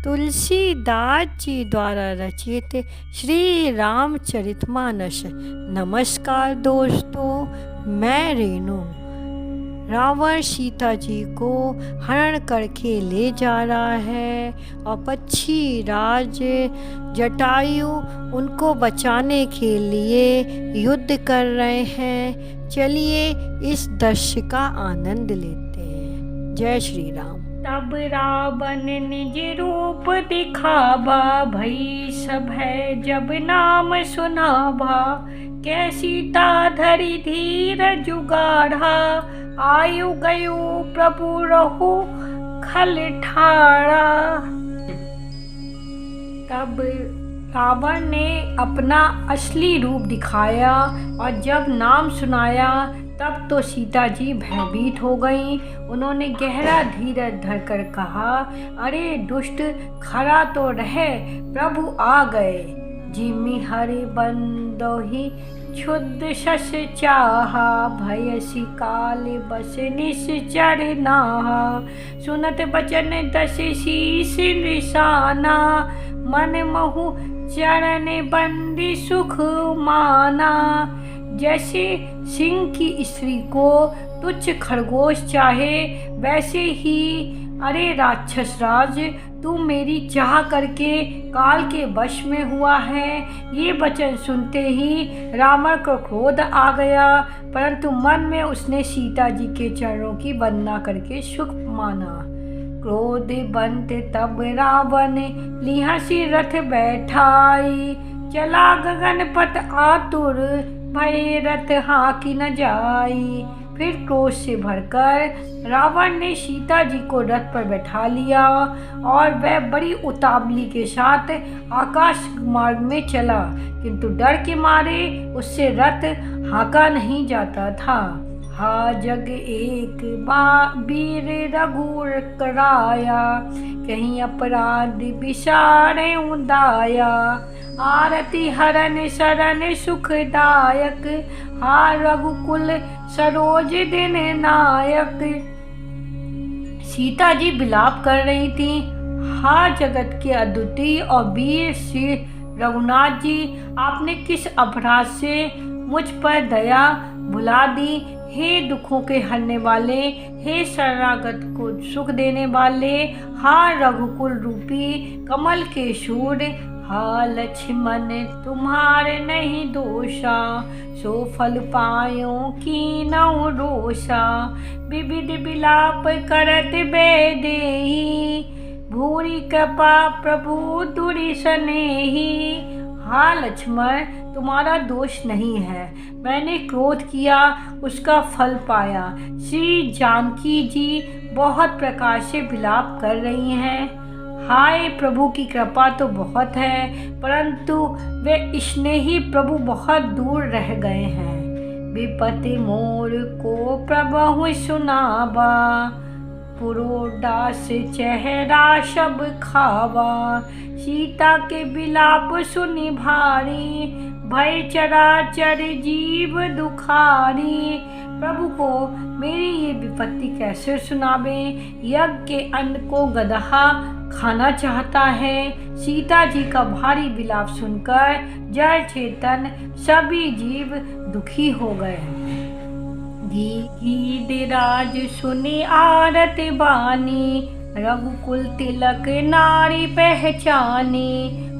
तुलसीदास जी द्वारा रचित श्री रामचरितमानस। नमस्कार दोस्तों, मैं रेणु। रावण सीता जी को हरण करके ले जा रहा है और पक्षी राज जटायु उनको बचाने के लिए युद्ध कर रहे हैं। चलिए इस दृश्य का आनंद लेते हैं। जय श्री राम। तब रावण निज रूप दिखावा, भई सब है जब नाम सुनावा। कै सीता धरि धीर जुगाढ़ा, आयु गयो प्रभु रहु खल ठाड़ा। तब रावण ने अपना असली रूप दिखाया और जब नाम सुनाया तब तो सीता जी भयभीत हो गईं। उन्होंने गहरा धीरज धरकर कहा, अरे दुष्ट, खड़ा तो रहे, प्रभु आ गए। जिमि हरि बंदोहि क्षुद्र शस चाहा, भयसि काल बस निश्चर नाहा। सुनत बचन दस शीस निशाना, मन महु चरण बंदी सुख माना। जैसे सिंह की स्त्री को तुच्छ खरगोश चाहे, वैसे ही अरे राक्षस राज, तू मेरी चाह करके काल के वश में हुआ है। ये वचन सुनते ही रावण को क्रोध आ गया, परंतु मन में उसने सीता जी के चरणों की वंदना करके सुख माना। क्रोध बंत तब रावण लिहसी रथ बैठाई, चला गगन पथ आतुर, भय रथ हाकी न जाई। फिर क्रोध से भरकर रावण ने सीता जी को रथ पर बैठा लिया और वह बड़ी उतावली के साथ आकाश मार्ग में चला, किंतु डर के मारे उससे रथ हाका नहीं जाता था। हा जग एक वीर रघुर कराया, कहीं अपराध विसारे उदाया। आरती हरन शरण सुखदायक, हा रघुकुल सरोज दिन नायक। सीता जी विलाप कर रही थी, हा जगत के अद्वितीय और वीर श्री रघुनाथ जी, आपने किस अपराध से मुझ पर दया भुला दी। हे दुखों के हरने वाले, हे शरणागत को सुख देने वाले, हा रघुकुल रूपी कमल के शूर। हा लक्ष्मण तुम्हारे नहीं दोषा, सो फल पायो कीनऊ रोषा। विविध विलाप करत बेदेही, भूरी कृपा प्रभु दुरि सनेही। हा लक्ष्मण, तुम्हारा दोष नहीं है, मैंने क्रोध किया, उसका फल पाया। श्री जानकी जी बहुत प्रकार से विलाप कर रही हैं। हाय प्रभु की कृपा तो बहुत है, परंतु वे स्नेही प्रभु बहुत दूर रह गए हैं। विपत्ति मोर को प्रभु सुनावा, पुरोडास चेहरा सब खावा। सीता के विलाप सुनि भारी, भय चराचर जीव दुखारी। प्रभु को मेरी ये विपत्ति कैसे सुनावे। यज्ञ के अन्न को गदहा खाना चाहता है। सीता जी का भारी विलाप सुनकर जड़ चेतन सभी जीव दुखी हो गए। गीधराज सुनि आरत बानी, रघुकुल तिलक नारी पहचानी।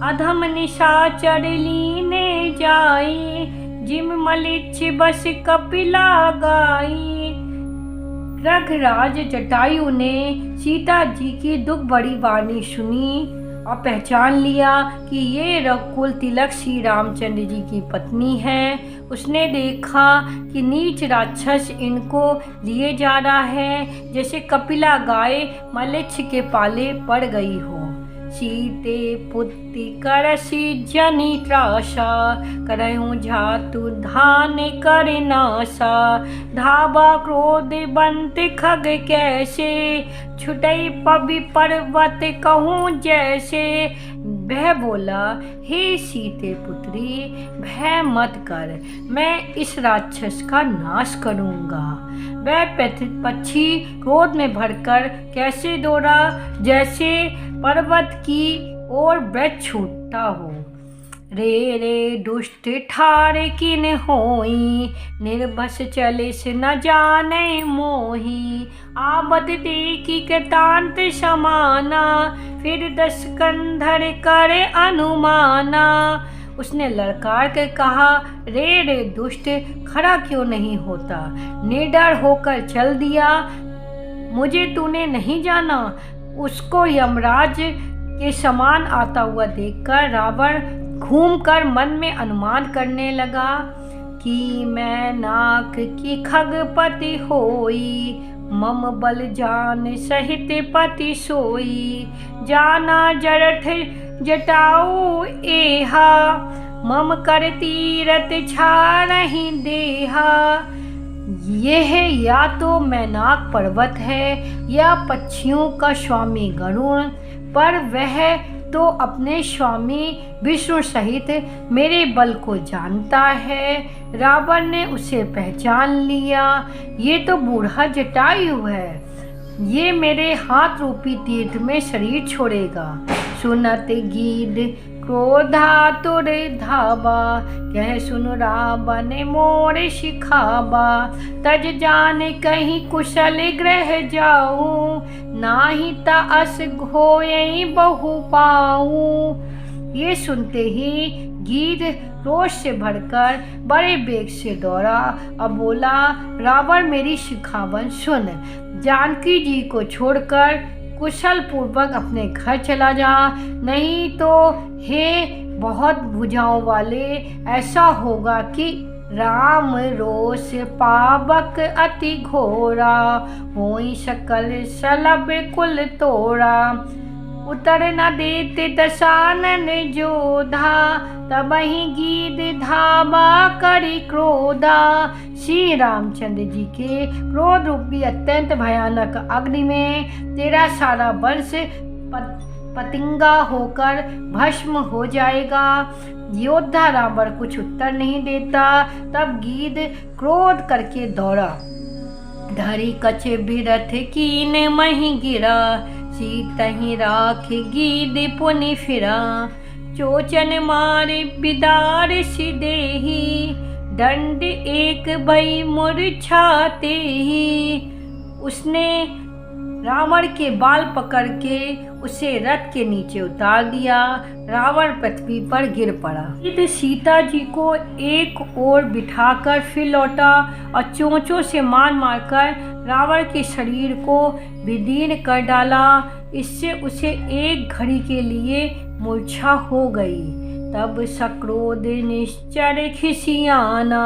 अधम निशाचर लीने जाई, जिम मलिच्छ बस कपिला गाई। रघुराज जटायु ने सीता जी की दुख बड़ी वाणी सुनी और पहचान लिया कि ये रघुकुल तिलक श्री रामचंद्र जी की पत्नी है। उसने देखा कि नीच राक्षस इनको लिए जा रहा है, जैसे कपिला गाय मलेच्छ के पाले पड़ गई हो। सीते पुत्री करसी जनि त्रासा, करहु झातु धान कर नासा। धावा क्रोध बंत खग कैसे, छुटई पवि पर्वत कहूँ जैसे। वह बोला, हे सीते पुत्री, भय मत कर, मैं इस राक्षस का नाश करूँगा। वह पक्षी क्रोध में भरकर कैसे दौड़ा, जैसे पर्वत की ओर ब्रज छूटता हो। रे रे दुष्ट ठार किन होई, निर्बस चलिस न जाने मोही। आबद देखी के तांत समाना, फिर 10 कंधर करे अनुमाना। उसने ललकार के कहा, रे रे दुष्ट, खड़ा क्यों नहीं होता? निडर होकर चल दिया, मुझे तूने नहीं जाना। उसको यमराज के समान आता हुआ देखकर रावण घूमकर मन में अनुमान करने लगा कि मैं नाक की खगपति होई, मम बल जान सहित पति सोई। जाना जरठ जटाऊ एहा, मम कर तीरथ छारहि देहा। यह या तो मैनाक पर्वत है या पक्षियों का स्वामी गरुण, पर वह तो अपने स्वामी विष्णु सहित मेरे बल को जानता है। रावण ने उसे पहचान लिया, ये तो बूढ़ा जटायु है, ये मेरे हाथ रूपी तीर्थ में शरीर छोड़ेगा। सुनत गीध क्रोधातुर धाबा, कह सुन रावण मोर शिखाबा। तज जाने कहीं कुशल ग्रह जाऊं, नाही ता अस घोयई बहु पाऊं। ये सुनते ही गीध रोष से भरकर बड़े बेग से दौड़ा और बोला, रावण मेरी शिखावन सुन, जानकी जी को छोड़कर कुशल पूर्वक अपने घर चला जा, नहीं तो हे बहुत भुजाओं वाले, ऐसा होगा कि राम रोष पावक अति घोरा, होई सकल सलब कुल तोड़ा। उतर न देते दशानन जोधा, तबहि गीध धावा करी क्रोधा। श्री रामचंद्र जी के क्रोध रूपी अत्यंत भयानक अग्नि में तेरा सारा वंश पतिंगा होकर भस्म हो जाएगा। योद्धा रावण कुछ उत्तर नहीं देता। तब गीध क्रोध करके दौड़ा, धरी कछ बिरथ कीन मही गिरा, सीतहि राख गीध पुनि फिरा। चोचन मारे बिदार सिदेही, दंड एक भई मूर्छाते ही। उसने रावण के बाल पकड़ के उसे रथ के नीचे उतार दिया। रावण पृथ्वी पर गिर पड़ा। गीध सीता जी को एक ओर बिठाकर फिर लौटा और चोंचों से मार मारकर रावण के शरीर को विदीर्ण कर डाला। इससे उसे एक घड़ी के लिए मूर्छा हो गई। तब सक्रोध निश्चर खिसियाना,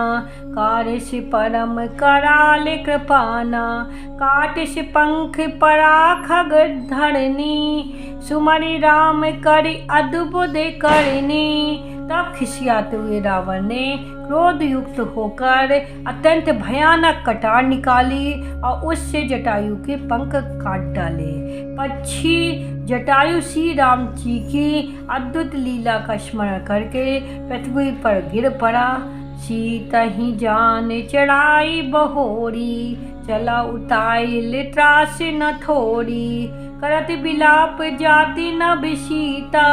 कार्य से परम कराल कृपाना। काट से पंख परा खग धरनी, सुमरि राम करि अद्भुत करनी। तब खिसियाते हुए रावण ने क्रोध युक्त होकर अत्यंत भयानक कटार निकाली और उससे जटायु के पंख काट डाले। पक्षी जटायु श्री राम जी की अद्भुत लीला का स्मरण करके पृथ्वी पर गिर पड़ा। सीतहि जान चढ़ाई बहोरी, चला उताइल त्रास न थोड़ी। करत बिलाप जाति न बिसीता,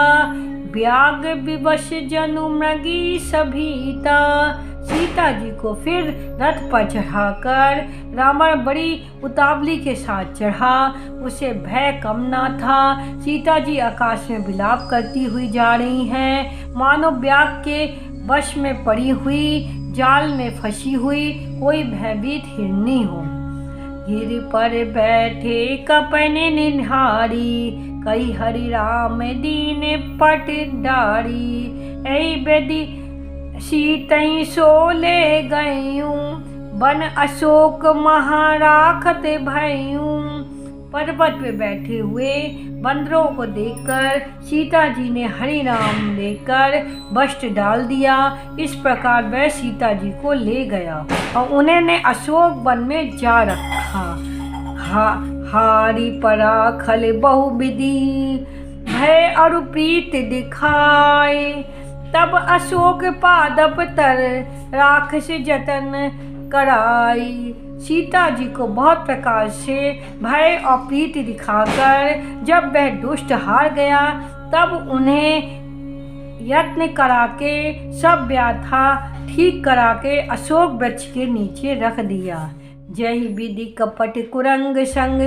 व्याग विवश जनु मृगी सभीता। सीता जी को फिर रथ पर चढ़ाकर रावण बड़ी उतावली के साथ चढ़ा। उसे भय कम ना था। सीता जी आकाश में विलाप करती हुई जा रही हैं, मानो व्याग के वश में पड़ी हुई, जाल में फंसी हुई कोई भयभीत हिरनी हो। गिर पर बैठे कपन निहारी, कई हरि राम दीन पट डारी। ऐ बेदी सीतई सो ले गयूं, बन अशोक महाराखत भयूं। पर्वत पे बैठे हुए बंदरों को देखकर सीता जी ने हरि नाम लेकर वस्त्र डाल दिया। इस प्रकार वह सीता जी को ले गया और उन्होंने अशोक वन में जा रखा। हारी परा खल बहुविधि, भय और प्रीत दिखाए। तब अशोक पादप तर, राक्षस जतन कराई। सीता जी को बहुत प्रकार से भय और प्रीति दिखाकर जब वह दुष्ट हार गया तब उन्हें यत्न करा के सब व्याथा ठीक करा के अशोक वृक्ष के नीचे रख दिया। जय विधि कपट कुरंग संग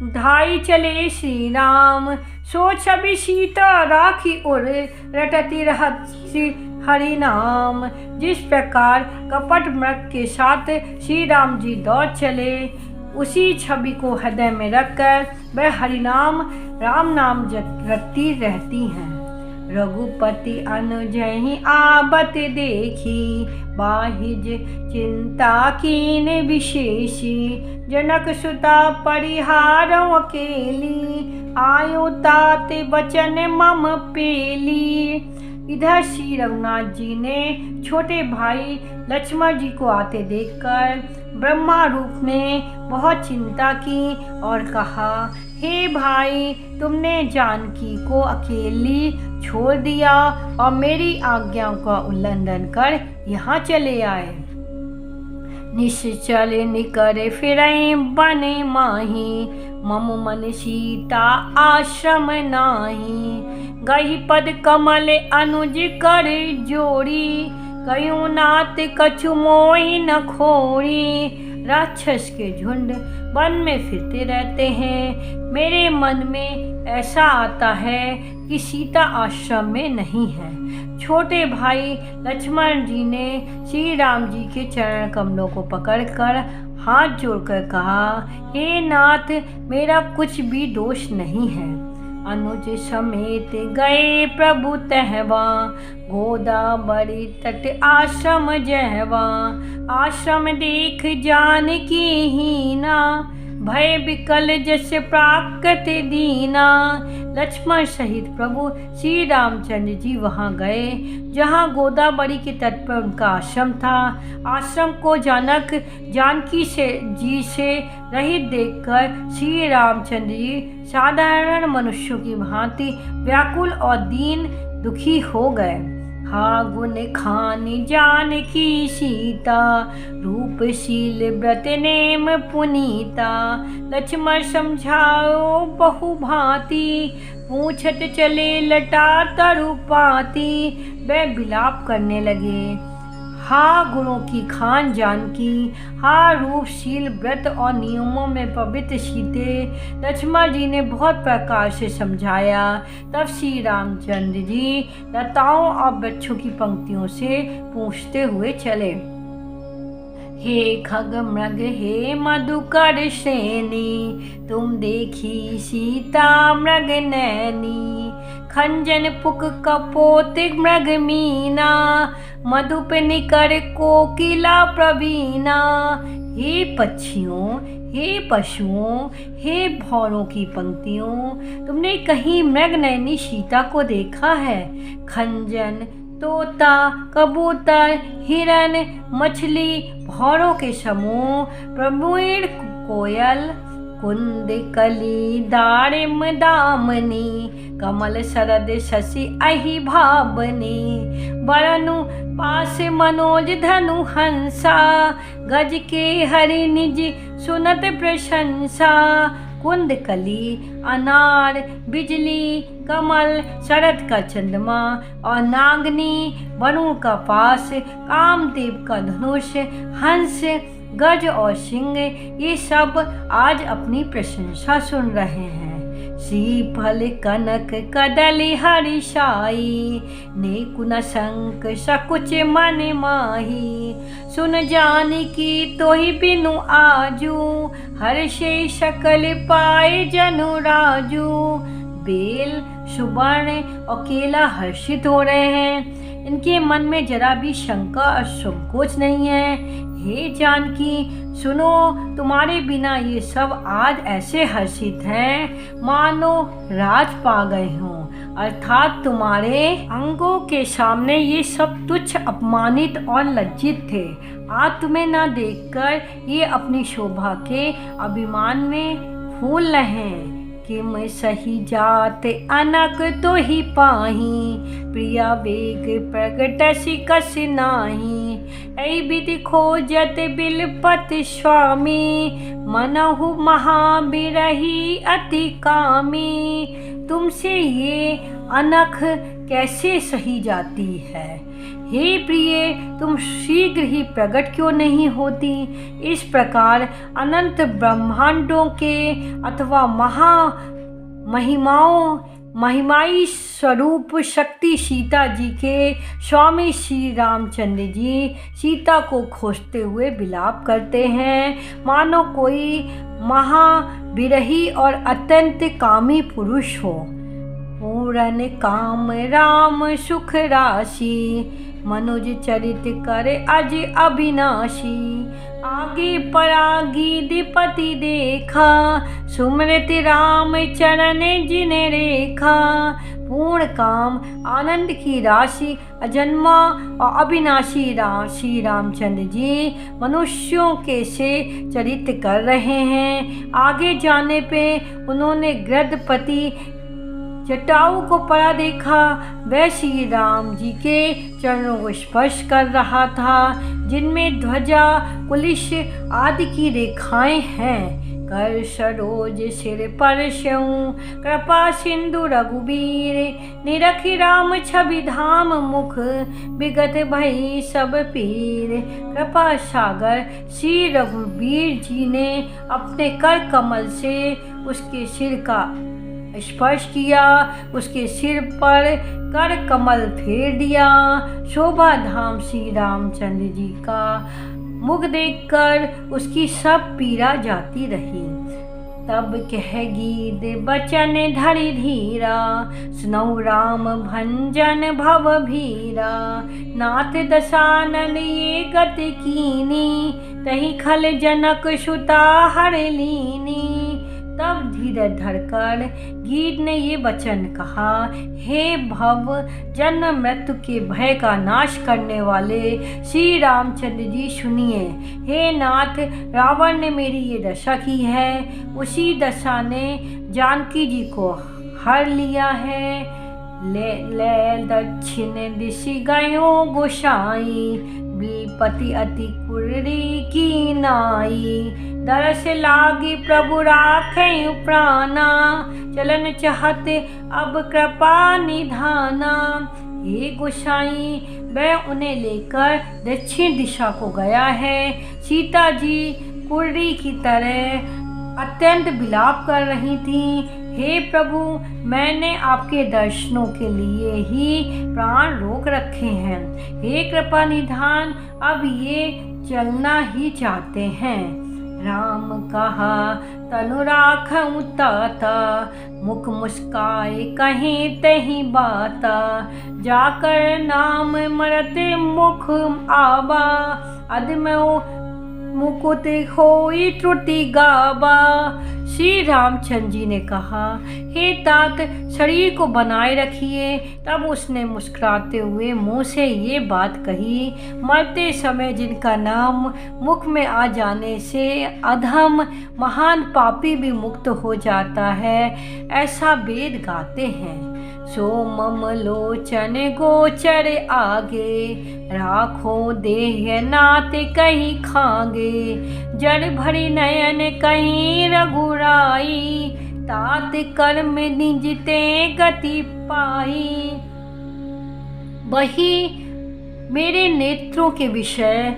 धाई चले श्री राम, सो छवि सीता राखी उर रटती रहत श्री हरि नाम। जिस प्रकार कपट मृग के साथ श्री राम जी दौड़ चले, उसी छवि को हृदय में रखकर वह हरि नाम राम नाम रटती रहती हैं। रघुपति अनुजहि आबत देखी, बाहिज चिंता कीन विशेषी। जनक सुता परिहारौ अकेली, आयो तात बचन मम पेली। इधर श्री रघुनाथ जी ने छोटे भाई लक्ष्मण जी को आते देखकर ब्रह्मा रूप में बहुत चिंता की और कहा, हे भाई, तुमने जानकी को अकेली छोड़ दिया और मेरी आज्ञा का उल्लंघन कर यहाँ चले आए। निश्चल निकर फिरई बने माही, मम मन सीता आश्रम नाही। गही पद कमल अनुज कर जोड़ी, कयूं नात कछु मोई न खोड़ी। राक्षस के झुंड वन में फिरते रहते हैं, मेरे मन में ऐसा आता है कि सीता आश्रम में नहीं है। छोटे भाई लक्ष्मण जी ने श्री राम जी के चरण कमलों को पकड़कर हाथ जोड़कर कहा, हे नाथ, मेरा कुछ भी दोष नहीं है। अनुज समेत गए प्रभु तहवा, गोदावरी तट आश्रम जहवा। आश्रम देख जानकी हीना, भय विकल जस प्राकृत दीना। लक्ष्मण सहित प्रभु श्री रामचंद्र जी वहाँ गए जहाँ गोदावरी के तट पर उनका आश्रम था। आश्रम को जानकी जी से रहित देखकर श्री रामचंद्र जी साधारण मनुष्यों की भांति व्याकुल और दीन दुखी हो गए। हा गुण खानी जानकी सीता, रूपशील व्रत नेम पुनीता। लक्ष्मण समझाओ बहु भांति, पूछत चले लटा तरुपाती। वे विलाप करने लगे, हा गुणों की खान जानकी, हा रूपशील व्रत और नियमों में पवित्र सीते। लक्ष्मण जी ने बहुत प्रकार से समझाया। तब श्री रामचंद्र जी लताओं और वृक्षों की पंक्तियों से पूछते हुए चले, हे खग मृग हे मधुकर श्रेणी, तुम देखी सीता मृग नैनी। खंजन पुक कपोत मृग मीना, मधुप निकर कोकिला प्रवीणा। हे पक्षियों, हे पशुओं, हे भौरों की पंक्तियों, तुमने कहीं मृग नैनी सीता को देखा है? खंजन, तोता, कबूतर, हिरन, मछली, भौरों के समूह, प्रवीण कोयल, कुंद कली दारिम दामनी। कमल शरद शशि अहि भावनी, बरनु पास मनोज धनु हंसा। गज के हरि निज सुनत प्रशंसा, कुंद कली अनार, बिजली, कमल, शरद का चंद्रमा और नागनी, वरुण का पास, कामदेव का धनुष, हंस, गज और सिंह, ये सब आज अपनी प्रशंसा सुन रहे हैं। श्रीफल कनक कदली हरिशाई, नेकुन शंख सकुच मन माही। सुन जानकी तोहि बिनु आजू, हर्षे सकल पाए जनु राजू। बेल, सुवर्ण और केला हर्षित हो रहे हैं, इनके मन में जरा भी शंका और संकोच नहीं है। हे जानकी, सुनो, तुम्हारे बिना ये सब आज ऐसे हर्षित हैं मानो राज पा गए हों, अर्थात तुम्हारे अंगों के सामने ये सब तुच्छ, अपमानित और लज्जित थे। आज तुम्हें न देखकर ये अपनी शोभा के अभिमान में फूल रहे। किम सही जात अनक तो ही पाही, प्रिया वेग प्रगट कस नाही। ऐ विधि खोजत बिलपत स्वामी, मनहु महाबिरही अति कामी। तुमसे ये अनख कैसे सही जाती है? हे प्रिय, तुम शीघ्र ही प्रकट क्यों नहीं होती? इस प्रकार अनंत ब्रह्मांडों के अथवा महिमाई स्वरूप शक्ति सीता जी के स्वामी श्री रामचंद्र जी सीता को खोजते हुए विलाप करते हैं, मानो कोई महाविरही और अत्यंत कामी पुरुष हो। पूरन काम राम सुख राशि, मनुज चरित करे अज अविनाशी। आगे परागी द्विपति देखा, सुमृत राम चरण जिन रेखा। पूर्ण काम आनंद की राशि अजन्मा और अविनाशी श्री रामचंद्र जी मनुष्यों के से चरित कर रहे हैं। आगे जाने पे उन्होंने गृधपति जटाऊ को पड़ा देखा, वह श्री राम जी के चरणों को स्पर्श कर रहा था, जिनमें ध्वजा कुलिश आदि की रेखाएं हैं। कर सरोज सिर पर स्यऊ, कृपा सिंधु रघुबीर। निरखि राम छवि धाम मुख, विगत भई सब पीर। कृपा सागर श्री रघुबीर जी ने अपने कर कमल से उसके सिर का स्पर्श किया, उसके सिर पर कर कमल फेर दिया। शोभा धाम श्री रामचंद्र जी का मुख देखकर उसकी सब पीड़ा जाती रही। तब कह गीत बचन धरि धीरा, सुनौ राम भंजन भव भीरा। नाथ दशानन ये गति कीनी, तहि खल जनक सुता हर लीनी। तब धीरज धरकर गीत ने ये वचन कहा, हे भव जन्म मृत्यु के भय का नाश करने वाले श्री रामचंद्र जी सुनिए। हे नाथ, रावण ने मेरी ये दशा की है, उसी दशा ने जानकी जी को हर लिया है। ले दक्षिण दिशि गयो गोसाई, विपति अति कुर्री की नाई। दरस लागी प्रभु राखे प्राणा, चलन चाहते अब कृपा निधाना। हे गोसाई, वह उन्हें लेकर दक्षिण दिशा को गया है। सीता जी कुर्री की तरह अत्यंत विलाप कर रही थीं। हे प्रभु, मैंने आपके दर्शनों के लिए ही प्राण रोक रखे हैं। हे कृपा निधान, अब ये चलना ही चाहते हैं। राम कहा तनु राखऊं ताता, मुख मुस्काए कहीं तहीं बाता। जाकर नाम मरत मुख आबा, अदम्यो मुकुट होई त्रुटि गाबा। श्री रामचंद्र जी ने कहा, हे तात, शरीर को बनाए रखिए। तब उसने मुस्कुराते हुए मुंह से ये बात कही, मरते समय जिनका नाम मुख में आ जाने से अधम महान पापी भी मुक्त हो जाता है, ऐसा वेद गाते हैं। सो मम लोचन गोचर आगे, राखो देह नाथ कहीं खागे। जड़ भरी नयन कहीं रघुराई, तात कर्म निजते गति पाई। वही मेरे नेत्रों के विषय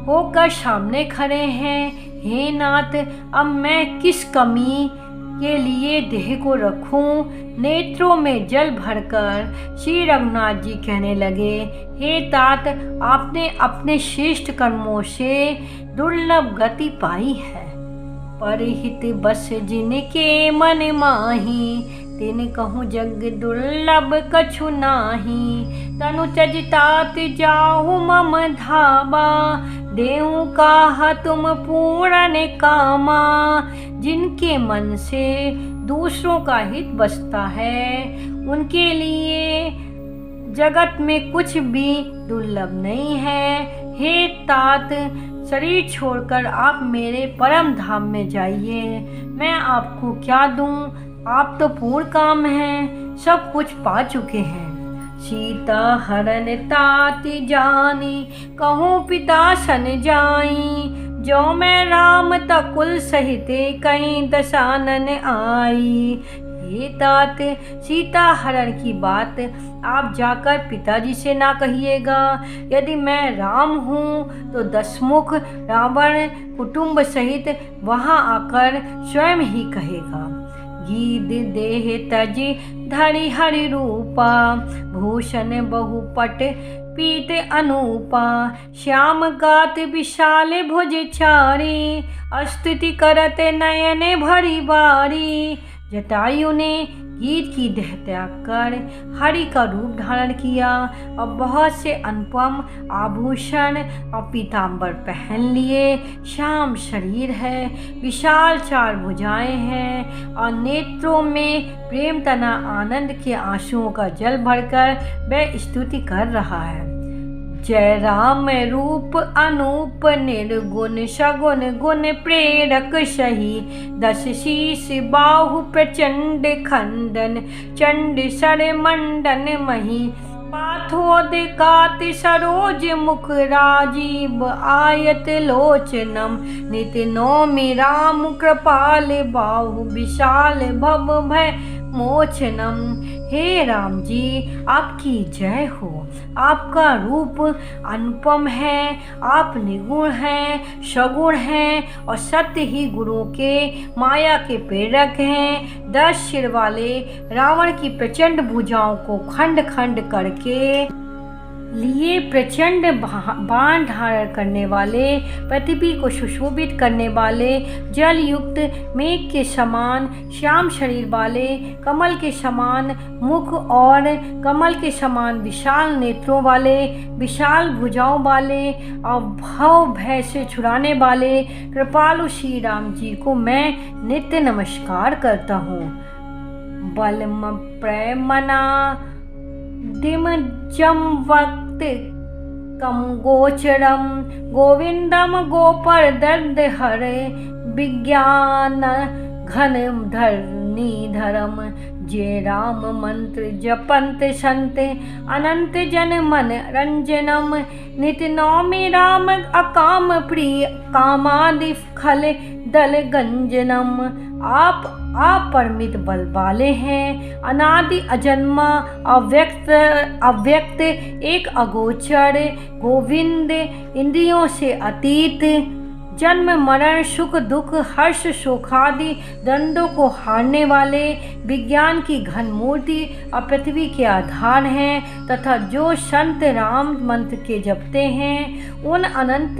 होकर सामने खड़े हैं। हे नाथ, अब मैं किस कमी के लिए देह को रखूं? नेत्रों में जल भरकर श्री रघुनाथ जी कहने लगे, हे तात, आपने अपने श्रेष्ठ कर्मों से दुर्लभ गति पाई है। परहित बस जिनके मन माही, तिन कहूँ जग दुर्लभ कछु नाही। तनु तज तात जाहु मम धाबा, देहु काहा तुम पूर्ण कामा। जिनके मन से दूसरों का हित बसता है, उनके लिए जगत में कुछ भी दुर्लभ नहीं है। हे तात, शरीर छोड़कर आप मेरे परम धाम में जाइए। मैं आपको क्या दूं? आप तो पूर्ण काम हैं, सब कुछ पा चुके हैं। सीता हरण ताति जानी, कहूँ पिता सन जाई। जो मैं राम तकुल सहित, कहीं दशानन आई। हे तात, सीता हरण की बात आप जाकर पिताजी से ना कहिएगा। यदि मैं राम हूँ तो दशमुख रावण कुटुंब सहित वहाँ आकर स्वयं ही कहेगा। गीद देह तज धरि हरि रूपा, भूषण बहुपट पीत अनूपा। श्याम गात विशाल भुज चारी, स्तुति करत नयन भरी बारी। जटायु ने गीत की देह त्याग कर हरि का रूप धारण किया और बहुत से अनुपम आभूषण और पीताम्बर पहन लिए। श्याम शरीर है, विशाल चार भुजाएं हैं और नेत्रों में प्रेम तना आनंद के आंसुओं का जल भरकर वह स्तुति कर रहा है। जय राम रूप अनूप, निर्गुण सगुण गुण प्रेरक सही। दस शीस बाहु प्रचंड खंडन, चंड सर मंडन मही। पाथोदकात सरोज मुख, राजीव आयत लोचनम। नित नौमि राम कृपाल बाहु, विशाल भव भय मोचनम। हे राम जी, आपकी जय हो। आपका रूप अनुपम है, आप निगुण हैं, सगुण हैं और सत्य ही गुरुओं के माया के प्रेरक हैं। 10 सिर वाले रावण की प्रचंड भुजाओं को खंड खंड करके लिए प्रचंड बाण धारण करने वाले, पृथ्वी को सुशोभित करने वाले, जल युक्त मेघ के समान श्याम शरीर वाले, कमल के समान मुख और कमल के समान विशाल नेत्रों वाले, विशाल भुजाओं वाले और भव भय से छुड़ाने वाले कृपालु श्री राम जी को मैं नित्य नमस्कार करता हूँ। बलम प्रेमना दिम जम वक्त कम गोचरम, गोविंदम गोपर दर्द हरे। विज्ञान घन धरनी धरम, जे राम मंत्र जपंत संत। अनंत जन मन रंजनम, नित नौमि राम अकाम प्रिय। कामादि खल दल गंजनम। आप अपरिमित बल वाले हैं, अनादि अजन्मा अव्यक्त एक अगोचर। गोविंद इंद्रियों से अतीत, जन्म मरण सुख दुख हर्ष शोकादि द्वंद्वों को हारने वाले, विज्ञान की घन मूर्ति और पृथ्वी के आधार हैं तथा जो संत राम मंत्र के जपते हैं उन अनंत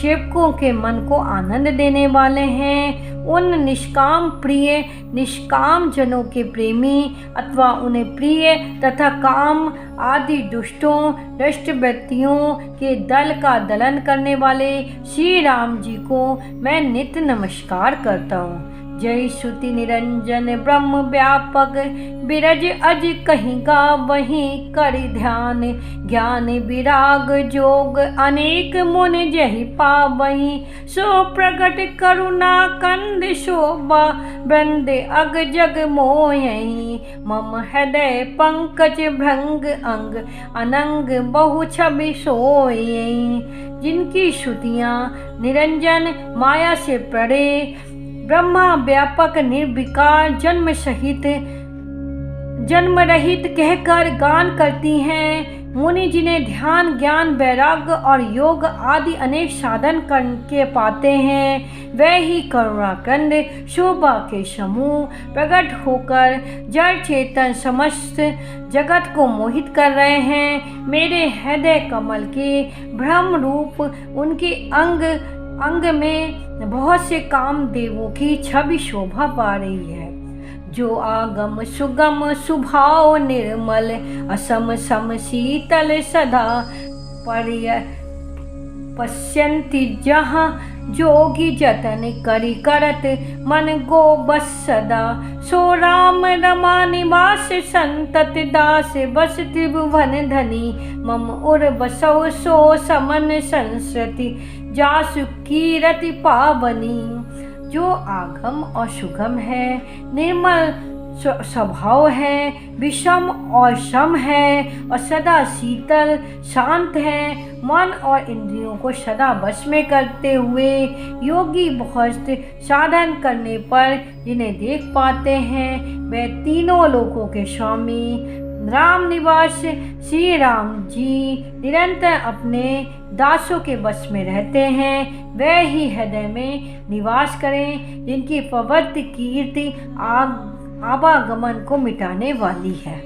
सेवकों के मन को आनंद देने वाले हैं। उन निष्काम प्रिय निष्काम जनों के प्रेमी अथवा उन्हें प्रिय तथा काम आदि दुष्टों दुष्ट व्यक्तियों के दल का दलन करने वाले श्री राम जी को मैं नित्य नमस्कार करता हूँ। जय श्रुति निरंजन ब्रह्म व्यापक, बिरज अज कहीं गा वहीं कर ध्यान। ज्ञान विराग जोग अनेक मुन जहि पावहीं, सो प्रगट करुणा कंद शोभा वृंद अग जग मोयहीं। मम हृदय पंकज भृंग अंग अनंग बहु छवि सोयहीं। जिनकी श्रुतियाँ निरंजन माया से परे, ब्रह्मा व्यापक निर्विकार जन्म रहित कहकर गान करती हैं। मुनि जिन्हें ध्यान ज्ञान वैराग्य और योग आदि अनेक साधन करके पाते हैं, वह ही करुणाकंद शोभा के समूह प्रकट होकर जड़ चेतन समस्त जगत को मोहित कर रहे हैं। मेरे हृदय कमल के ब्रह्म रूप उनके अंग में बहुत से काम देवों की छवि शोभा पा रही है। जो आगम सुगम सुभाव निर्मल, असम सम शीतल सदा पश्यन्ति जहाँ। जोगी जतन करी करत मन गो बस सदा, सो राम रमा निवास संतत दास। बस त्रिभुवन धनी मम उर बसौ, सो समन संस्कृति जासु कीरति पावनी। जो आगम और सुगम है, निर्मल स्वभाव है, विषम और सम है और सदा शीतल शांत है। मन और इंद्रियों को सदा वश में करते हुए योगी बहुत साधन करने पर जिन्हें देख पाते हैं वे तीनों लोकों के स्वामी राम निवास श्री राम जी निरंतर अपने दासों के वश में रहते हैं। वे ही हृदय में निवास करें जिनकी पवित्र कीर्ति आवागमन को मिटाने वाली है।